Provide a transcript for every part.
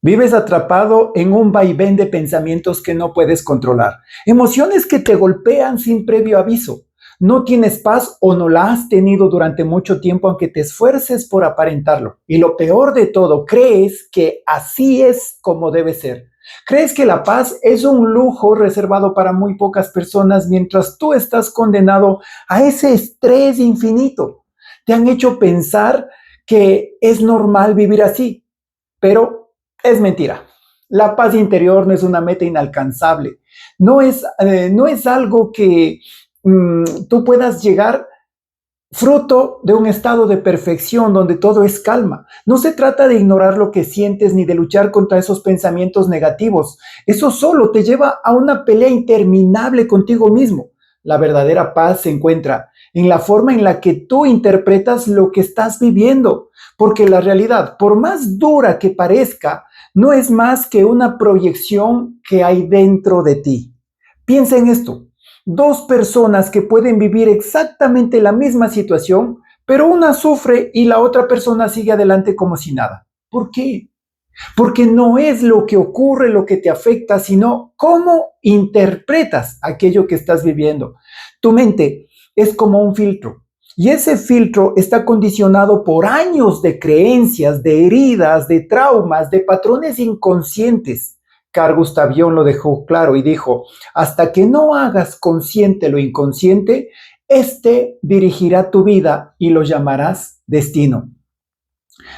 Vives atrapado en un vaivén de pensamientos que no puedes controlar, emociones que te golpean sin previo aviso. No tienes paz o no la has tenido durante mucho tiempo aunque te esfuerces por aparentarlo. Y lo peor de todo, crees que así es como debe ser. Crees que la paz es un lujo reservado para muy pocas personas mientras tú estás condenado a ese estrés infinito. Te han hecho pensar que es normal vivir así, pero es mentira. La paz interior no es una meta inalcanzable. No es algo que tú puedas llegar fruto de un estado de perfección donde todo es calma. No se trata de ignorar lo que sientes ni de luchar contra esos pensamientos negativos. Eso solo te lleva a una pelea interminable contigo mismo. La verdadera paz se encuentra en la forma en la que tú interpretas lo que estás viviendo, porque la realidad, por más dura que parezca, no es más que una proyección que hay dentro de ti. Piensa en esto. Dos personas que pueden vivir exactamente la misma situación, pero una sufre y la otra persona sigue adelante como si nada. ¿Por qué? Porque no es lo que ocurre lo que te afecta, sino cómo interpretas aquello que estás viviendo. Tu mente es como un filtro y ese filtro está condicionado por años de creencias, de heridas, de traumas, de patrones inconscientes. Carl Gustav Jung lo dejó claro y dijo, hasta que no hagas consciente lo inconsciente, este dirigirá tu vida y lo llamarás destino.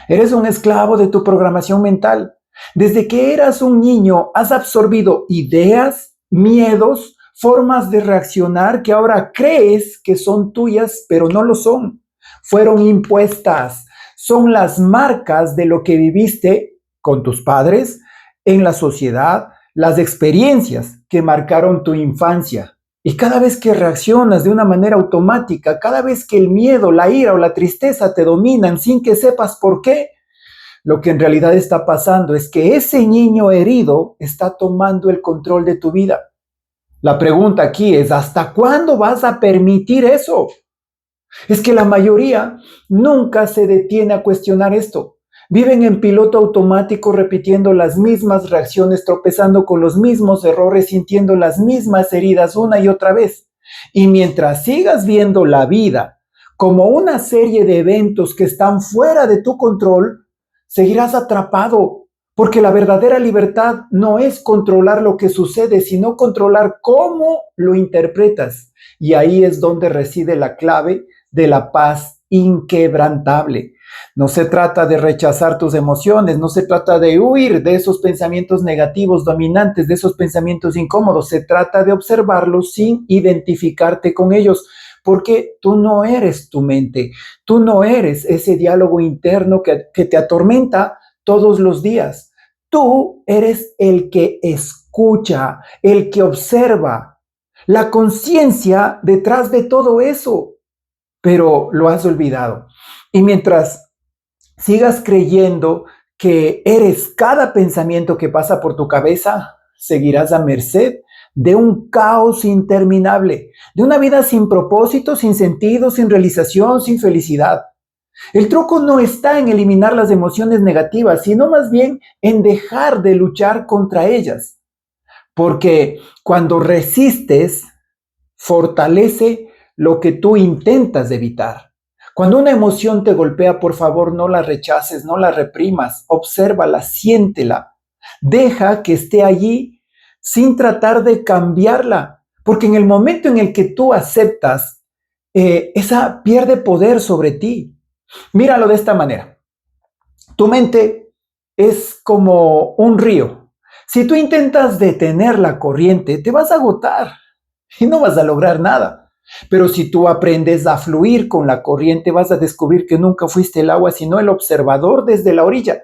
Eres un esclavo de tu programación mental. Desde que eras un niño has absorbido ideas, miedos, formas de reaccionar que ahora crees que son tuyas, pero no lo son. Fueron impuestas. Son las marcas de lo que viviste con tus padres, en la sociedad, las experiencias que marcaron tu infancia. Y cada vez que reaccionas de una manera automática, cada vez que el miedo, la ira o la tristeza te dominan sin que sepas por qué, lo que en realidad está pasando es que ese niño herido está tomando el control de tu vida. La pregunta aquí es, ¿hasta cuándo vas a permitir eso? Es que la mayoría nunca se detiene a cuestionar esto. Viven en piloto automático repitiendo las mismas reacciones, tropezando con los mismos errores, sintiendo las mismas heridas una y otra vez. Y mientras sigas viendo la vida como una serie de eventos que están fuera de tu control, seguirás atrapado, porque la verdadera libertad no es controlar lo que sucede, sino controlar cómo lo interpretas. Y ahí es donde reside la clave de la paz inquebrantable. No se trata de rechazar tus emociones, no se trata de huir de esos pensamientos negativos dominantes, de esos pensamientos incómodos, se trata de observarlos sin identificarte con ellos, porque tú no eres tu mente, tú no eres ese diálogo interno que te atormenta todos los días. Tú eres el que escucha, el que observa, la conciencia detrás de todo eso, pero lo has olvidado. Y mientras sigas creyendo que eres cada pensamiento que pasa por tu cabeza, seguirás a merced de un caos interminable, de una vida sin propósito, sin sentido, sin realización, sin felicidad. El truco no está en eliminar las emociones negativas, sino más bien en dejar de luchar contra ellas. Porque cuando resistes, fortalece lo que tú intentas evitar. Cuando una emoción te golpea, por favor, no la rechaces, no la reprimas, obsérvala, siéntela. Deja que esté allí sin tratar de cambiarla, porque en el momento en el que tú aceptas, esa pierde poder sobre ti. Míralo de esta manera. Tu mente es como un río. Si tú intentas detener la corriente, te vas a agotar y no vas a lograr nada. Pero si tú aprendes a fluir con la corriente, vas a descubrir que nunca fuiste el agua, sino el observador desde la orilla.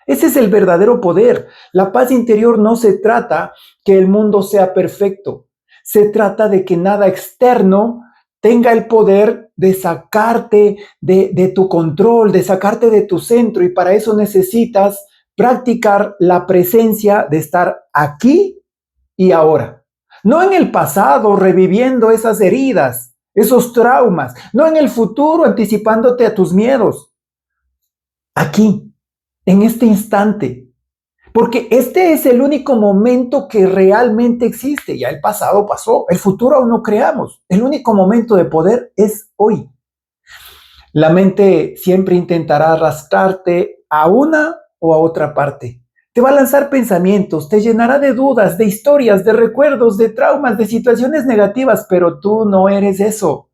Ese es el verdadero poder. La paz interior no se trata que el mundo sea perfecto. Se trata de que nada externo tenga el poder de sacarte de tu control, de sacarte de tu centro. Y para eso necesitas practicar la presencia de estar aquí y ahora. No en el pasado reviviendo esas heridas, esos traumas. No en el futuro anticipándote a tus miedos. Aquí, en este instante. Porque este es el único momento que realmente existe. Ya el pasado pasó, el futuro aún no creamos. El único momento de poder es hoy. La mente siempre intentará arrastrarte a una o a otra parte. Te va a lanzar pensamientos, te llenará de dudas, de historias, de recuerdos, de traumas, de situaciones negativas, pero tú no eres eso.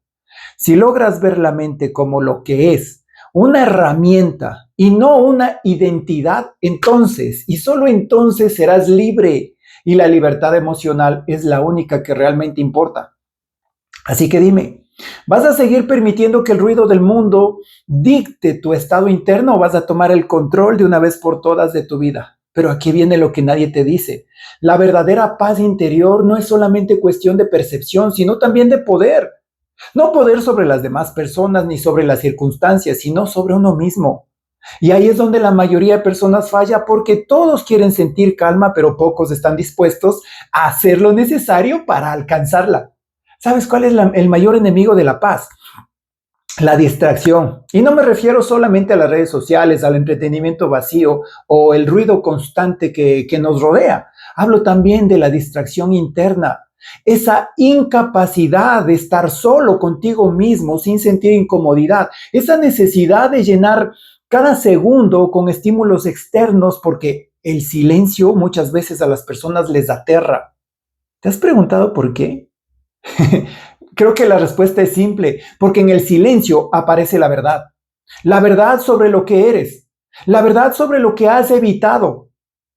Si logras ver la mente como lo que es, una herramienta y no una identidad, entonces y solo entonces serás libre y la libertad emocional es la única que realmente importa. Así que dime, ¿vas a seguir permitiendo que el ruido del mundo dicte tu estado interno o vas a tomar el control de una vez por todas de tu vida? Pero aquí viene lo que nadie te dice. La verdadera paz interior no es solamente cuestión de percepción, sino también de poder. No poder sobre las demás personas ni sobre las circunstancias, sino sobre uno mismo. Y ahí es donde la mayoría de personas falla porque todos quieren sentir calma, pero pocos están dispuestos a hacer lo necesario para alcanzarla. ¿Sabes cuál es el mayor enemigo de la paz? La distracción. Y no me refiero solamente a las redes sociales, al entretenimiento vacío o el ruido constante que nos rodea. Hablo también de la distracción interna. Esa incapacidad de estar solo contigo mismo sin sentir incomodidad. Esa necesidad de llenar cada segundo con estímulos externos porque el silencio muchas veces a las personas les aterra. ¿Te has preguntado por qué? Creo que la respuesta es simple, porque en el silencio aparece la verdad sobre lo que eres, la verdad sobre lo que has evitado,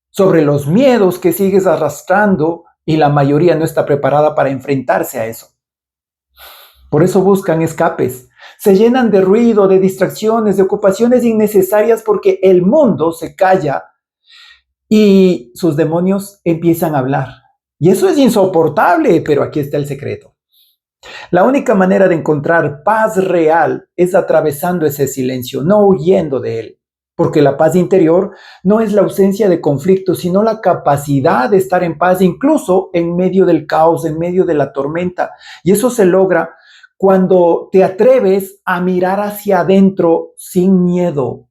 sobre los miedos que sigues arrastrando y la mayoría no está preparada para enfrentarse a eso. Por eso buscan escapes, se llenan de ruido, de distracciones, de ocupaciones innecesarias porque el mundo se calla y sus demonios empiezan a hablar. Y eso es insoportable, pero aquí está el secreto. La única manera de encontrar paz real es atravesando ese silencio, no huyendo de él. Porque la paz interior no es la ausencia de conflicto, sino la capacidad de estar en paz, incluso en medio del caos, en medio de la tormenta. Y eso se logra cuando te atreves a mirar hacia adentro sin miedo.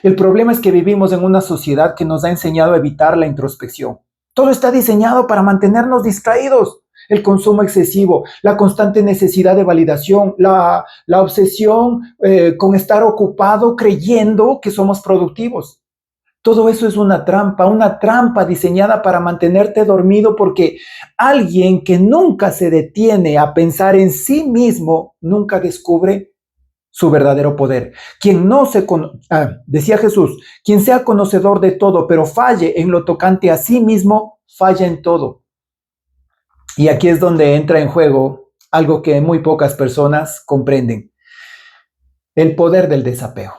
El problema es que vivimos en una sociedad que nos ha enseñado a evitar la introspección. Todo está diseñado para mantenernos distraídos. El consumo excesivo, la constante necesidad de validación, la obsesión con estar ocupado creyendo que somos productivos. Todo eso es una trampa diseñada para mantenerte dormido porque alguien que nunca se detiene a pensar en sí mismo nunca descubre su verdadero poder. Decía Jesús, quien sea conocedor de todo, pero falle en lo tocante a sí mismo, falla en todo. Y aquí es donde entra en juego algo que muy pocas personas comprenden, el poder del desapego.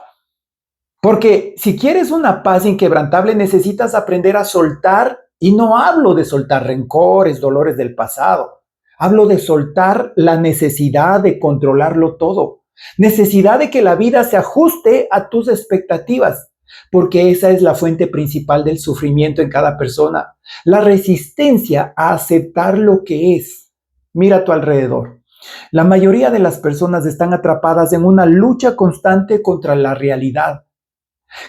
Porque si quieres una paz inquebrantable, necesitas aprender a soltar, y no hablo de soltar rencores, dolores del pasado, hablo de soltar la necesidad de controlarlo todo, necesidad de que la vida se ajuste a tus expectativas, porque esa es la fuente principal del sufrimiento en cada persona, la resistencia a aceptar lo que es. Mira a tu alrededor. La mayoría de las personas están atrapadas en una lucha constante contra la realidad.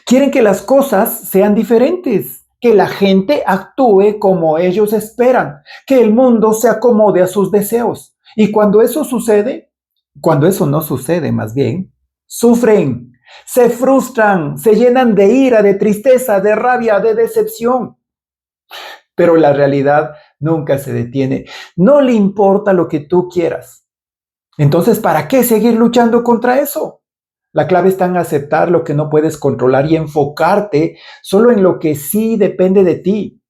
Quieren que las cosas sean diferentes, que la gente actúe como ellos esperan, que el mundo se acomode a sus deseos. Y cuando eso sucede, cuando eso no sucede más bien, sufren, se frustran, se llenan de ira, de tristeza, de rabia, de decepción. Pero la realidad nunca se detiene. No le importa lo que tú quieras. Entonces, ¿para qué seguir luchando contra eso? La clave está en aceptar lo que no puedes controlar y enfocarte solo en lo que sí depende de ti.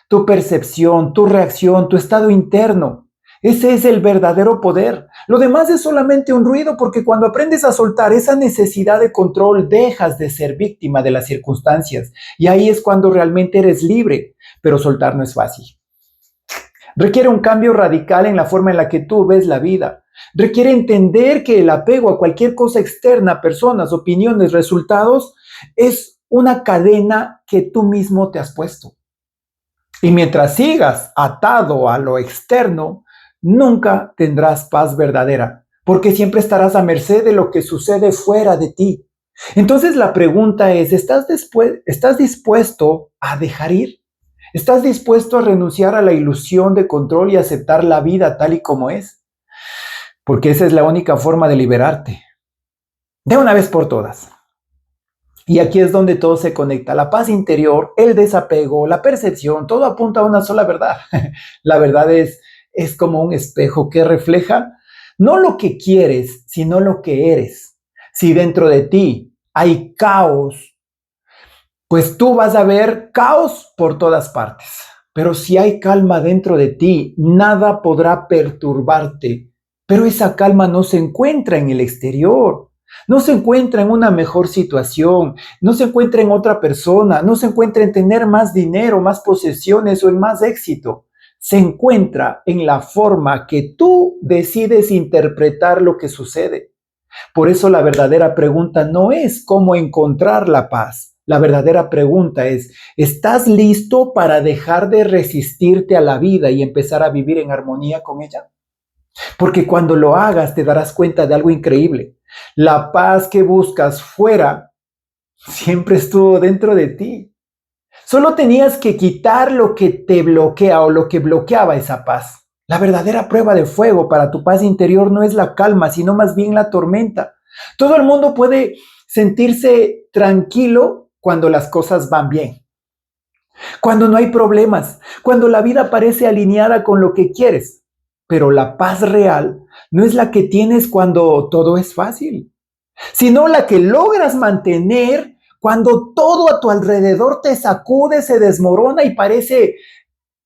Tu percepción, tu reacción, tu estado interno. Ese es el verdadero poder. Lo demás es solamente un ruido porque cuando aprendes a soltar esa necesidad de control, dejas de ser víctima de las circunstancias. Y ahí es cuando realmente eres libre. Pero soltar no es fácil. Requiere un cambio radical en la forma en la que tú ves la vida. Requiere entender que el apego a cualquier cosa externa, personas, opiniones, resultados, es una cadena que tú mismo te has puesto. Y mientras sigas atado a lo externo, nunca tendrás paz verdadera, porque siempre estarás a merced de lo que sucede fuera de ti. Entonces la pregunta es, ¿estás dispuesto a dejar ir? ¿Estás dispuesto a renunciar a la ilusión de control y aceptar la vida tal y como es? Porque esa es la única forma de liberarte. De una vez por todas. Y aquí es donde todo se conecta. La paz interior, el desapego, la percepción, todo apunta a una sola verdad. La verdad es como un espejo que refleja no lo que quieres, sino lo que eres. Si dentro de ti hay caos, pues tú vas a ver caos por todas partes. Pero si hay calma dentro de ti, nada podrá perturbarte. Pero esa calma no se encuentra en el exterior. No se encuentra en una mejor situación, no se encuentra en otra persona, no se encuentra en tener más dinero, más posesiones o en más éxito. Se encuentra en la forma que tú decides interpretar lo que sucede. Por eso la verdadera pregunta no es cómo encontrar la paz. La verdadera pregunta es, ¿estás listo para dejar de resistirte a la vida y empezar a vivir en armonía con ella? Porque cuando lo hagas te darás cuenta de algo increíble. La paz que buscas fuera siempre estuvo dentro de ti. Solo tenías que quitar lo que te bloquea o lo que bloqueaba esa paz. La verdadera prueba de fuego para tu paz interior no es la calma, sino más bien la tormenta. Todo el mundo puede sentirse tranquilo cuando las cosas van bien, cuando no hay problemas, cuando la vida parece alineada con lo que quieres. Pero la paz real no es la que tienes cuando todo es fácil, sino la que logras mantener cuando todo a tu alrededor te sacude, se desmorona y parece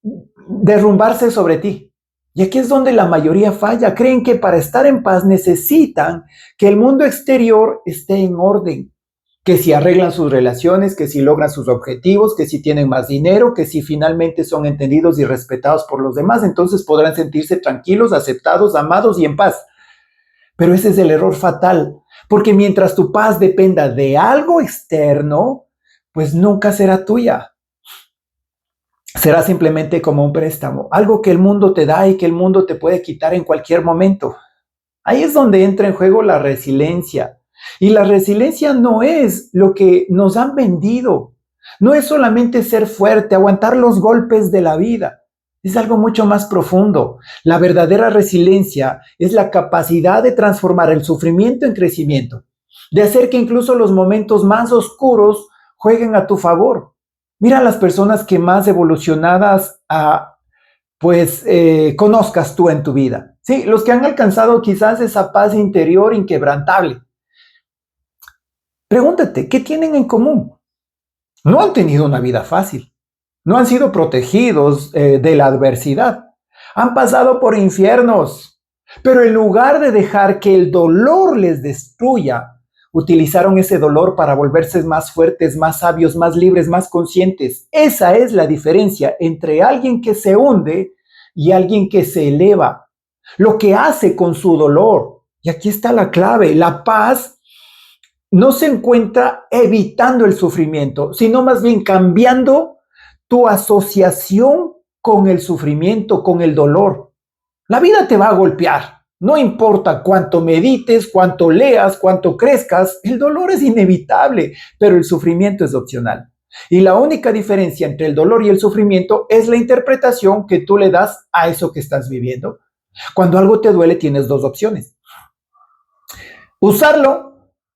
derrumbarse sobre ti. Y aquí es donde la mayoría falla. Creen que para estar en paz necesitan que el mundo exterior esté en orden, que si arreglan sus relaciones, que si logran sus objetivos, que si tienen más dinero, que si finalmente son entendidos y respetados por los demás, entonces podrán sentirse tranquilos, aceptados, amados y en paz. Pero ese es el error fatal, porque mientras tu paz dependa de algo externo, pues nunca será tuya. Será simplemente como un préstamo, algo que el mundo te da y que el mundo te puede quitar en cualquier momento. Ahí es donde entra en juego la resiliencia. Y la resiliencia no es lo que nos han vendido. No es solamente ser fuerte, aguantar los golpes de la vida. Es algo mucho más profundo. La verdadera resiliencia es la capacidad de transformar el sufrimiento en crecimiento, de hacer que incluso los momentos más oscuros jueguen a tu favor. Mira a las personas que más evolucionadas conozcas tú en tu vida. Sí, los que han alcanzado quizás esa paz interior inquebrantable. Pregúntate, ¿qué tienen en común? No han tenido una vida fácil. No han sido protegidos de la adversidad. Han pasado por infiernos. Pero en lugar de dejar que el dolor les destruya, utilizaron ese dolor para volverse más fuertes, más sabios, más libres, más conscientes. Esa es la diferencia entre alguien que se hunde y alguien que se eleva. Lo que hace con su dolor. Y aquí está la clave. La paz no se encuentra evitando el sufrimiento, sino más bien cambiando tu asociación con el sufrimiento, con el dolor. La vida te va a golpear. No importa cuánto medites, cuánto leas, cuánto crezcas, el dolor es inevitable, pero el sufrimiento es opcional. Y la única diferencia entre el dolor y el sufrimiento es la interpretación que tú le das a eso que estás viviendo. Cuando algo te duele, tienes dos opciones: usarlo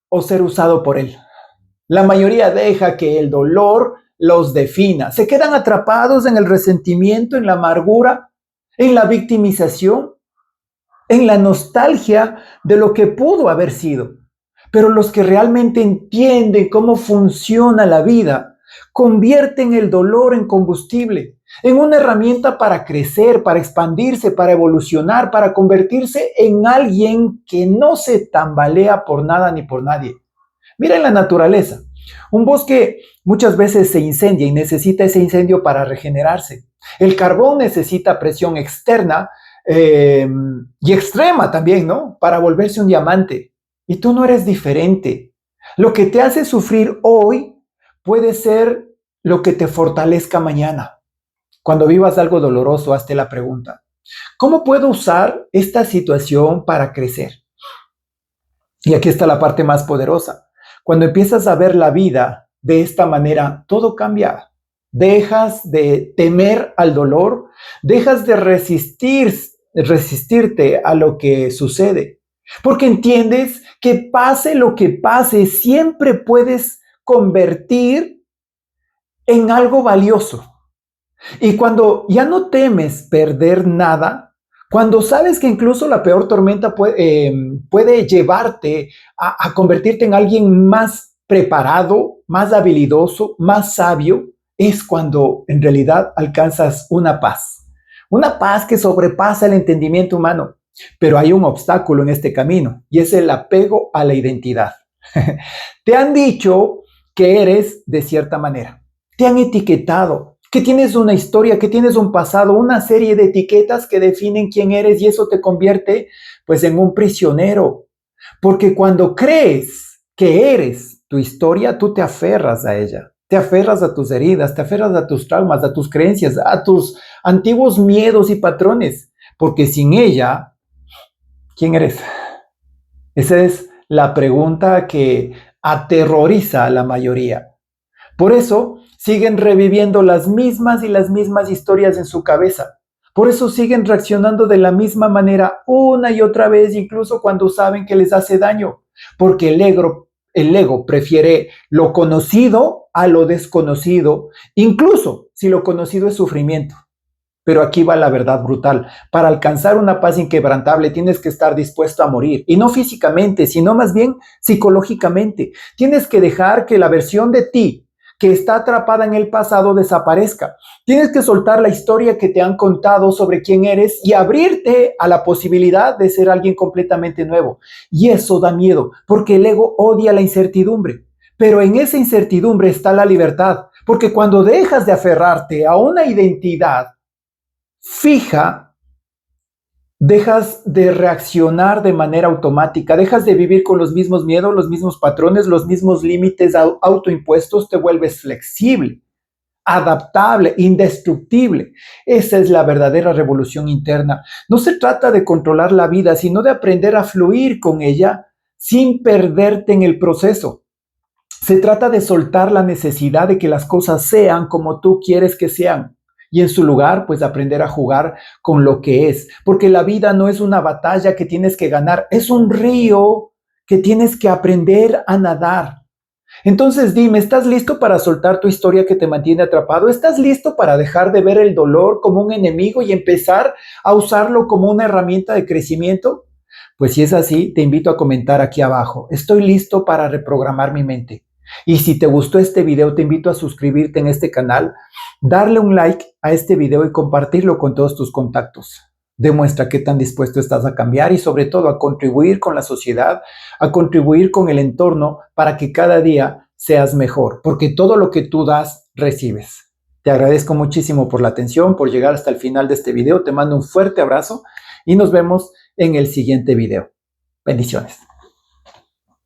o ser usado por él. La mayoría deja que el dolor los defina. Se quedan atrapados en el resentimiento, en la amargura, en la victimización, en la nostalgia de lo que pudo haber sido. Pero los que realmente entienden cómo funciona la vida, convierten el dolor en combustible, en una herramienta para crecer, para expandirse, para evolucionar, para convertirse en alguien que no se tambalea por nada ni por nadie. Mira en la naturaleza. Un bosque muchas veces se incendia y necesita ese incendio para regenerarse. El carbón necesita presión externa y extrema también, ¿no? Para volverse un diamante. Y tú no eres diferente. Lo que te hace sufrir hoy puede ser lo que te fortalezca mañana. Cuando vivas algo doloroso, hazte la pregunta: ¿cómo puedo usar esta situación para crecer? Y aquí está la parte más poderosa. Cuando empiezas a ver la vida de esta manera, todo cambia. Dejas de temer al dolor, dejas de resistirte a lo que sucede, porque entiendes que pase lo que pase, siempre puedes convertir en algo valioso. Y cuando ya no temes perder nada, cuando sabes que incluso la peor tormenta puede llevarte a convertirte en alguien más preparado, más habilidoso, más sabio, es cuando en realidad alcanzas una paz que sobrepasa el entendimiento humano. Pero hay un obstáculo en este camino y es el apego a la identidad. Te han dicho que eres de cierta manera, te han etiquetado, que tienes una historia, que tienes un pasado, una serie de etiquetas que definen quién eres y eso te convierte pues en un prisionero. Porque cuando crees que eres tu historia, tú te aferras a ella, te aferras a tus heridas, te aferras a tus traumas, a tus creencias, a tus antiguos miedos y patrones. Porque sin ella, ¿quién eres? Esa es la pregunta que aterroriza a la mayoría. Por eso siguen reviviendo las mismas y las mismas historias en su cabeza. Por eso siguen reaccionando de la misma manera una y otra vez, incluso cuando saben que les hace daño. Porque el ego prefiere lo conocido a lo desconocido, incluso si lo conocido es sufrimiento. Pero aquí va la verdad brutal. Para alcanzar una paz inquebrantable tienes que estar dispuesto a morir. Y no físicamente, sino más bien psicológicamente. Tienes que dejar que la versión de ti que está atrapada en el pasado desaparezca. Tienes que soltar la historia que te han contado sobre quién eres y abrirte a la posibilidad de ser alguien completamente nuevo. Y eso da miedo, porque el ego odia la incertidumbre. Pero en esa incertidumbre está la libertad, porque cuando dejas de aferrarte a una identidad fija, dejas de reaccionar de manera automática, dejas de vivir con los mismos miedos, los mismos patrones, los mismos límites autoimpuestos, te vuelves flexible, adaptable, indestructible. Esa es la verdadera revolución interna. No se trata de controlar la vida, sino de aprender a fluir con ella sin perderte en el proceso. Se trata de soltar la necesidad de que las cosas sean como tú quieres que sean. Y en su lugar, pues aprender a jugar con lo que es. Porque la vida no es una batalla que tienes que ganar, es un río que tienes que aprender a nadar. Entonces dime, ¿estás listo para soltar tu historia que te mantiene atrapado? ¿Estás listo para dejar de ver el dolor como un enemigo y empezar a usarlo como una herramienta de crecimiento? Pues si es así, te invito a comentar aquí abajo. Estoy listo para reprogramar mi mente. Y si te gustó este video, te invito a suscribirte en este canal, darle un like a este video y compartirlo con todos tus contactos. Demuestra qué tan dispuesto estás a cambiar y sobre todo a contribuir con la sociedad, a contribuir con el entorno para que cada día seas mejor, porque todo lo que tú das, recibes. Te agradezco muchísimo por la atención, por llegar hasta el final de este video. Te mando un fuerte abrazo y nos vemos en el siguiente video. Bendiciones.